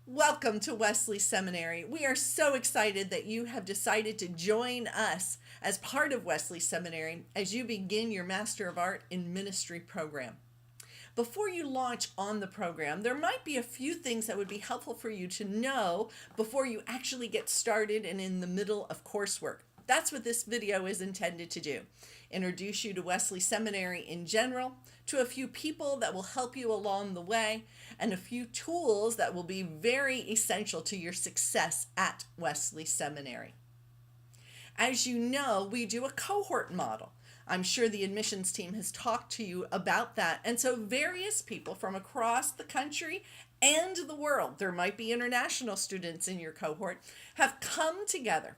Welcome to Wesley Seminary. We are so excited that you have decided to join us as part of Wesley Seminary as you begin your Master of Art in Ministry program. Before you launch on the program, there might be a few things that would be helpful for you to know before you actually get started and in the middle of coursework. That's what this video is intended to do. Introduce you to Wesley Seminary in general, to a few people that will help you along the way, and a few tools that will be very essential to your success at Wesley Seminary. As you know, we do a cohort model. I'm sure the admissions team has talked to you about that. And so various people from across the country and the world, there might be international students in your cohort, have come together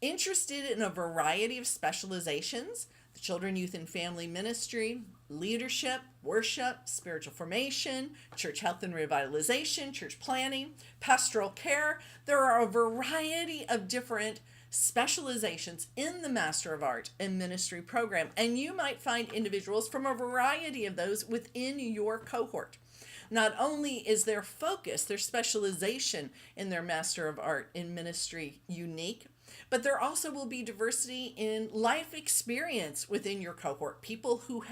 interested in a variety of specializations: the children, youth, and family ministry, leadership, worship, spiritual formation, church health and revitalization, church planning, pastoral care. There are a variety of different specializations in the Master of Art and Ministry program, and you might find individuals from a variety of those within your cohort. Not only is their focus, their specialization in their Master of Art in Ministry unique, but there also will be diversity in life experience within your cohort. People who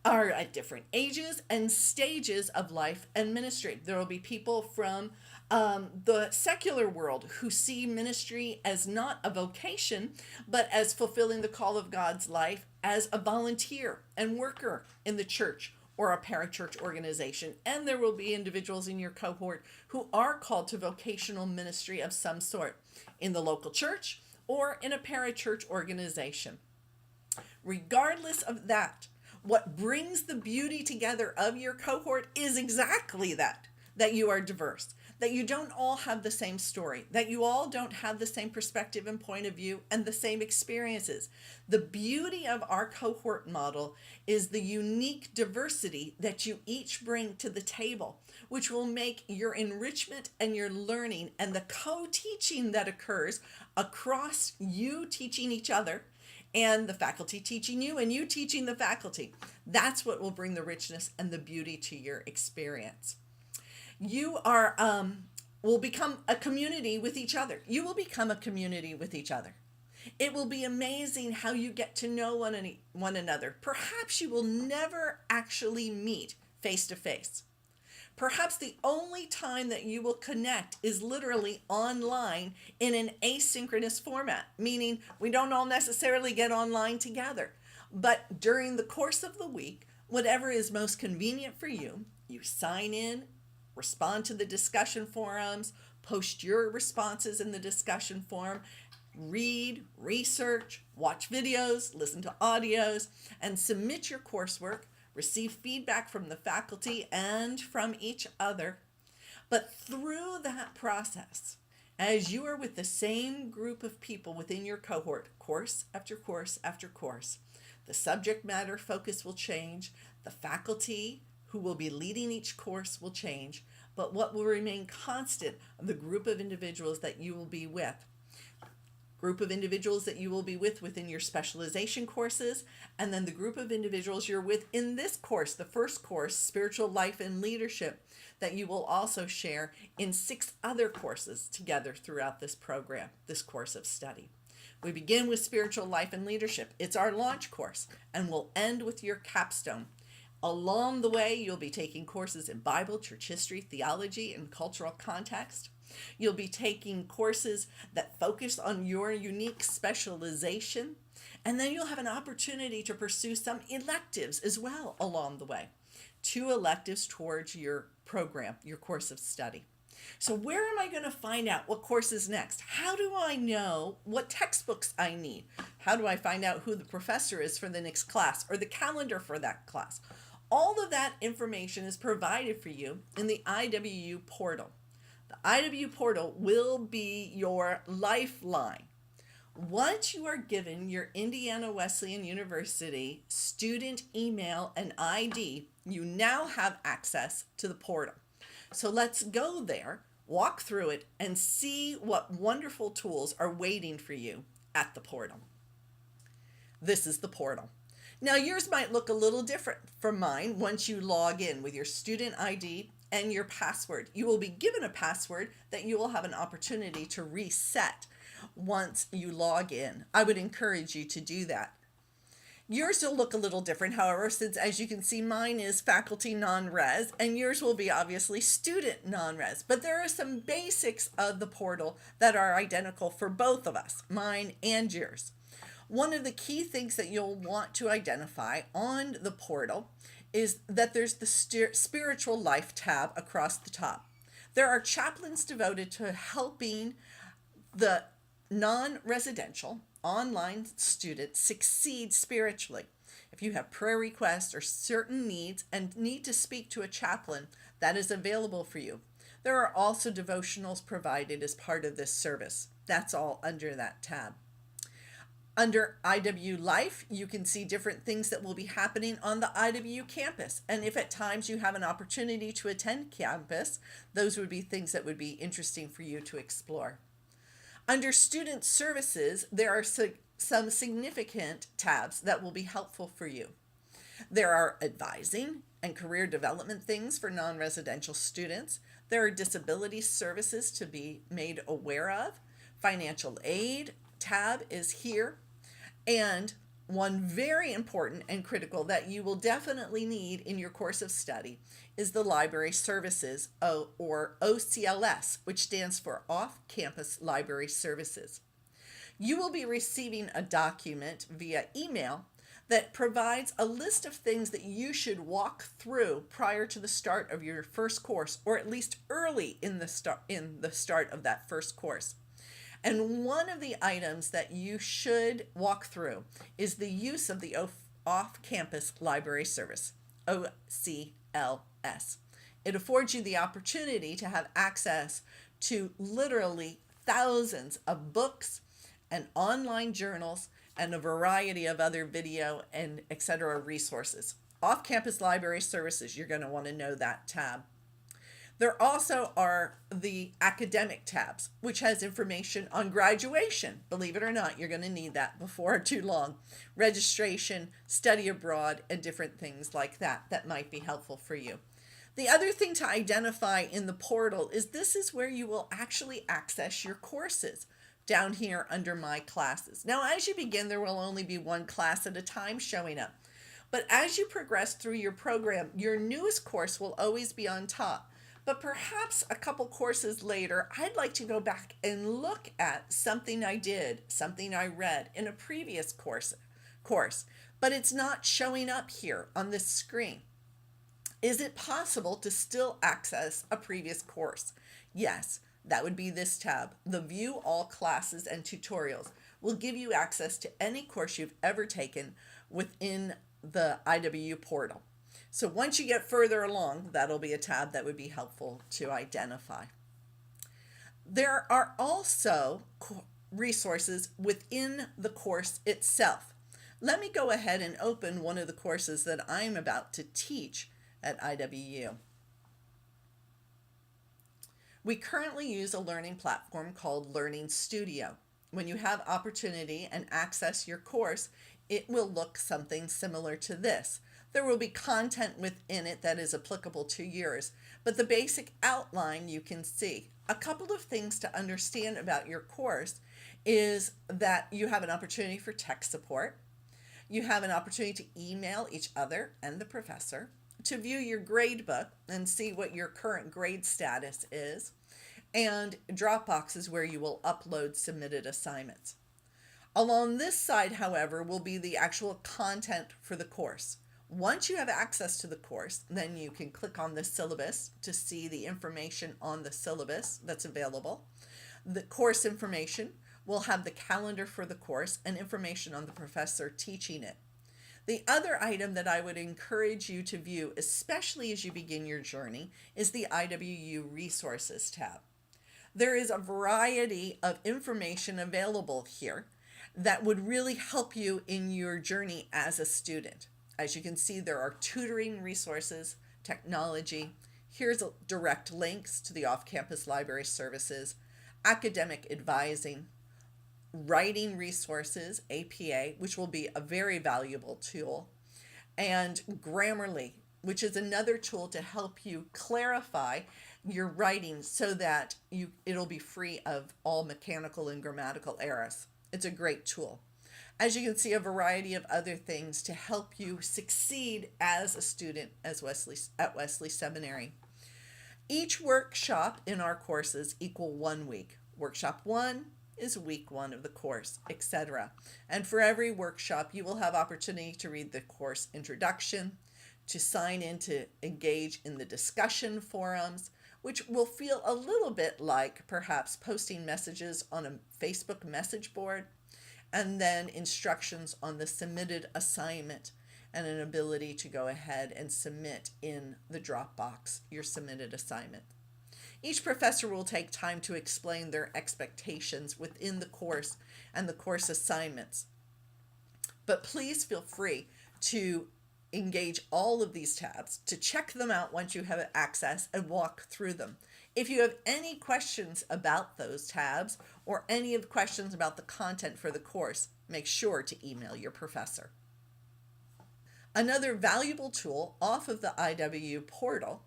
are at different ages and stages of life and ministry. There will be people from the secular world who see ministry as not a vocation, but as fulfilling the call of God's life as a volunteer and worker in the church or a parachurch organization. And there will be individuals in your cohort who are called to vocational ministry of some sort in the local church or in a parachurch organization. Regardless of that, what brings the beauty together of your cohort is exactly that you are diverse, that you don't all have the same story, that you all don't have the same perspective and point of view and the same experiences. The beauty of our cohort model is the unique diversity that you each bring to the table, which will make your enrichment and your learning and the co-teaching that occurs across you teaching each other and the faculty teaching you and you teaching the faculty. That's what will bring the richness and the beauty to your experience. You will become a community with each other. You will become a community with each other. It will be amazing how you get to know one another. Perhaps you will never actually meet face to face. Perhaps the only time that you will connect is literally online in an asynchronous format, meaning we don't all necessarily get online together. But during the course of the week, whatever is most convenient for you, you sign in, respond to the discussion forums, post your responses in the discussion forum, read, research, watch videos, listen to audios, and submit your coursework, receive feedback from the faculty and from each other. But through that process, as you are with the same group of people within your cohort, course after course after course, the subject matter focus will change, the faculty who will be leading each course will change, but what will remain constant are the group of individuals that you will be with. Group of individuals that you will be with within your specialization courses, and then the group of individuals you're with in this course, the first course, Spiritual Life and Leadership, that you will also share in 6 other courses together throughout this program, this course of study. We begin with Spiritual Life and Leadership. It's our launch course, and we'll end with your capstone. Along the way, you'll be taking courses in Bible, church history, theology, and cultural context. You'll be taking courses that focus on your unique specialization, and then you'll have an opportunity to pursue some electives as well along the way. 2 electives towards your program, your course of study. So where am I going to find out what course is next? How do I know what textbooks I need? How do I find out who the professor is for the next class or the calendar for that class? All of that information is provided for you in the IWU portal. The IWU portal will be your lifeline. Once you are given your Indiana Wesleyan University student email and ID, you now have access to the portal. So let's go there, walk through it, and see what wonderful tools are waiting for you at the portal. This is the portal. Now yours might look a little different from mine once you log in with your student ID and your password. You will be given a password that you will have an opportunity to reset once you log in. I would encourage you to do that. Yours will look a little different, however, since as you can see, mine is faculty non-res, and yours will be obviously student non-res. But there are some basics of the portal that are identical for both of us, mine and yours. One of the key things that you'll want to identify on the portal is that there's the spiritual life tab across the top. There are chaplains devoted to helping the non-residential online students succeed spiritually. If you have prayer requests or certain needs and need to speak to a chaplain, that is available for you. There are also devotionals provided as part of this service. That's all under that tab. Under IW Life, you can see different things that will be happening on the IW campus. And if at times you have an opportunity to attend campus, those would be things that would be interesting for you to explore. Under Student Services, there are some significant tabs that will be helpful for you. There are advising and career development things for non-residential students. There are disability services to be made aware of. Financial aid tab is here. And one very important and critical that you will definitely need in your course of study is the Library Services, or OCLS, which stands for Off-Campus Library Services. You will be receiving a document via email that provides a list of things that you should walk through prior to the start of your first course, or at least early in the start of that first course. And one of the items that you should walk through is the use of the Off-Campus Library Service, OCLS. It affords you the opportunity to have access to literally thousands of books and online journals and a variety of other video and etc. resources. Off-Campus Library Services, you're going to want to know that tab. There also are the academic tabs, which has information on graduation. Believe it or not, you're going to need that before too long. Registration, study abroad, and different things like that that might be helpful for you. The other thing to identify in the portal is this is where you will actually access your courses, down here under My Classes. Now, as you begin, there will only be one class at a time showing up. But as you progress through your program, your newest course will always be on top. But perhaps a couple courses later, I'd like to go back and look at something I did, something I read in a previous course, but it's not showing up here on this screen. Is it possible to still access a previous course? Yes, that would be this tab. The View All Classes and Tutorials will give you access to any course you've ever taken within the IW portal. So once you get further along, that'll be a tab that would be helpful to identify. There are also resources within the course itself. Let me go ahead and open one of the courses that I'm about to teach at IWU. We currently use a learning platform called Learning Studio. When you have opportunity and access your course, it will look something similar to this. There will be content within it that is applicable to yours, but the basic outline you can see. A couple of things to understand about your course is that you have an opportunity for tech support. You have an opportunity to email each other and the professor, to view your grade book and see what your current grade status is, and Dropbox is where you will upload submitted assignments. Along this side, however, will be the actual content for the course. Once you have access to the course, then you can click on the syllabus to see the information on the syllabus that's available. The course information will have the calendar for the course and information on the professor teaching it. The other item that I would encourage you to view, especially as you begin your journey, is the IWU Resources tab. There is a variety of information available here that would really help you in your journey as a student. As you can see, there are tutoring resources, technology. Here's direct links to the off-campus library services, academic advising, writing resources, APA, which will be a very valuable tool, and Grammarly, which is another tool to help you clarify your writing so that it'll be free of all mechanical and grammatical errors. It's a great tool. As you can see, a variety of other things to help you succeed as a student at Wesley Seminary. Each workshop in our courses equal 1 week. Workshop 1 is week 1 of the course, etc. And for every workshop, you will have opportunity to read the course introduction, to sign in to engage in the discussion forums, which will feel a little bit like perhaps posting messages on a Facebook message board, and then instructions on the submitted assignment and an ability to go ahead and submit in the Dropbox your submitted assignment. Each professor will take time to explain their expectations within the course and the course assignments. But please feel free to engage all of these tabs, to check them out once you have access and walk through them. If you have any questions about those tabs or any of the questions about the content for the course, make sure to email your professor. Another valuable tool off of the IW portal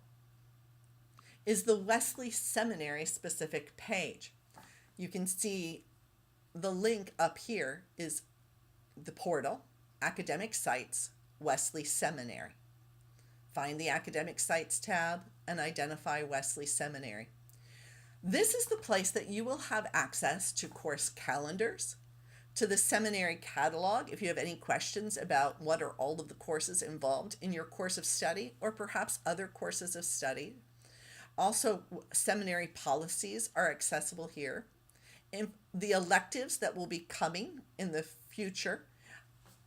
is the Wesley Seminary specific page. You can see the link up here is the portal, academic sites, Wesley Seminary. Find the academic sites tab and identify Wesley Seminary. This is the place that you will have access to course calendars, to the seminary catalog if you have any questions about what are all of the courses involved in your course of study or perhaps other courses of study. Also, seminary policies are accessible here. And the electives that will be coming in the future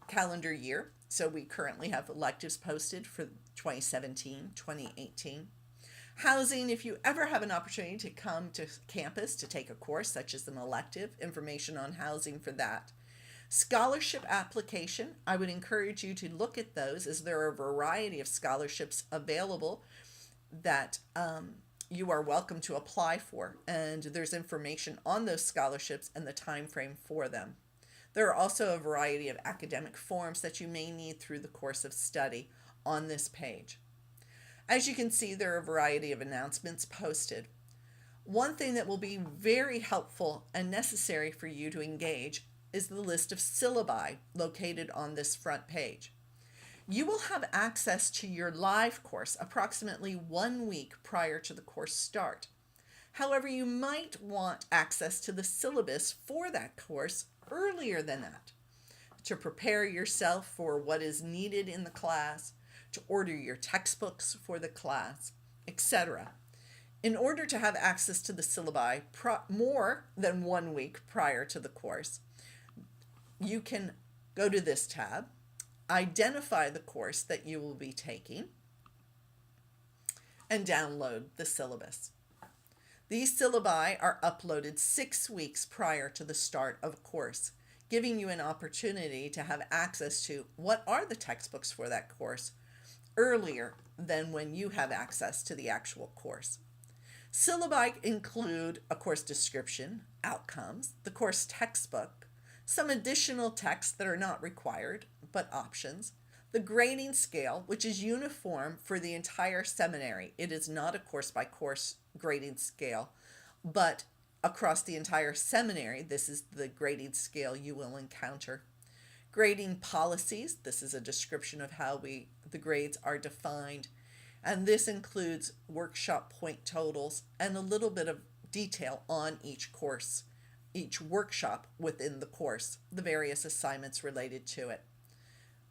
calendar year. So we currently have electives posted for 2017, 2018. Housing, if you ever have an opportunity to come to campus to take a course such as an elective, information on housing for that. Scholarship application, I would encourage you to look at those as there are a variety of scholarships available that you are welcome to apply for, and there's information on those scholarships and the time frame for them. There are also a variety of academic forms that you may need through the course of study on this page. As you can see, there are a variety of announcements posted. One thing that will be very helpful and necessary for you to engage is the list of syllabi located on this front page. You will have access to your live course approximately 1 week prior to the course start. However, you might want access to the syllabus for that course earlier than that, to prepare yourself for what is needed in the class, to order your textbooks for the class, etc. In order to have access to the syllabi more than 1 week prior to the course, you can go to this tab, identify the course that you will be taking, and download the syllabus. These syllabi are uploaded 6 weeks prior to the start of a course, giving you an opportunity to have access to what are the textbooks for that course earlier than when you have access to the actual course. Syllabi include a course description, outcomes, the course textbook, some additional texts that are not required but options, the grading scale, which is uniform for the entire seminary. It is not a course-by-course grading scale, but across the entire seminary, this is the grading scale you will encounter. Grading policies, this is a description of how the grades are defined, and this includes workshop point totals and a little bit of detail on each course, each workshop within the course, the various assignments related to it.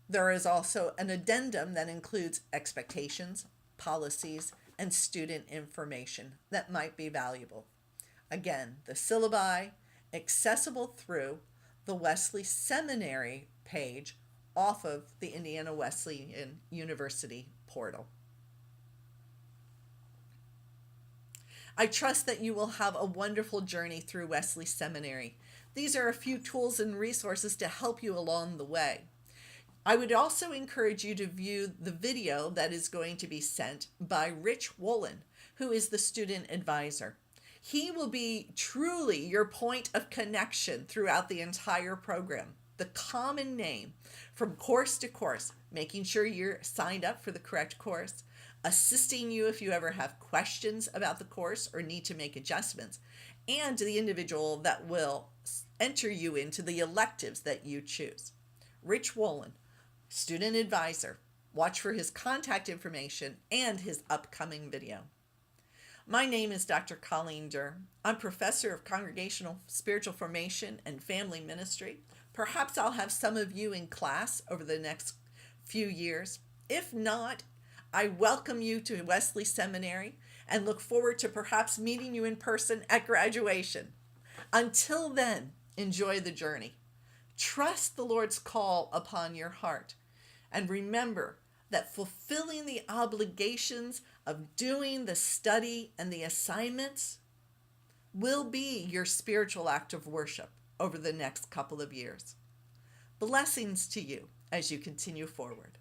There is also an addendum that includes expectations, policies, and student information that might be valuable. Again, the syllabi accessible through the Wesley Seminary page off of the Indiana Wesleyan University portal. I trust that you will have a wonderful journey through Wesley Seminary. These are a few tools and resources to help you along the way. I would also encourage you to view the video that is going to be sent by Rich Wolin, who is the student advisor. He will be truly your point of connection throughout the entire program. the common name from course to course, making sure you're signed up for the correct course, assisting you if you ever have questions about the course or need to make adjustments, and the individual that will enter you into the electives that you choose. Rich Wolin, student advisor. Watch for his contact information and his upcoming video. My name is Dr. Colleen Durr. I'm professor of Congregational Spiritual Formation and Family Ministry. Perhaps I'll have some of you in class over the next few years. If not, I welcome you to Wesley Seminary and look forward to perhaps meeting you in person at graduation. Until then, enjoy the journey. Trust the Lord's call upon your heart. And remember that fulfilling the obligations of doing the study and the assignments will be your spiritual act of worship over the next couple of years. Blessings to you as you continue forward.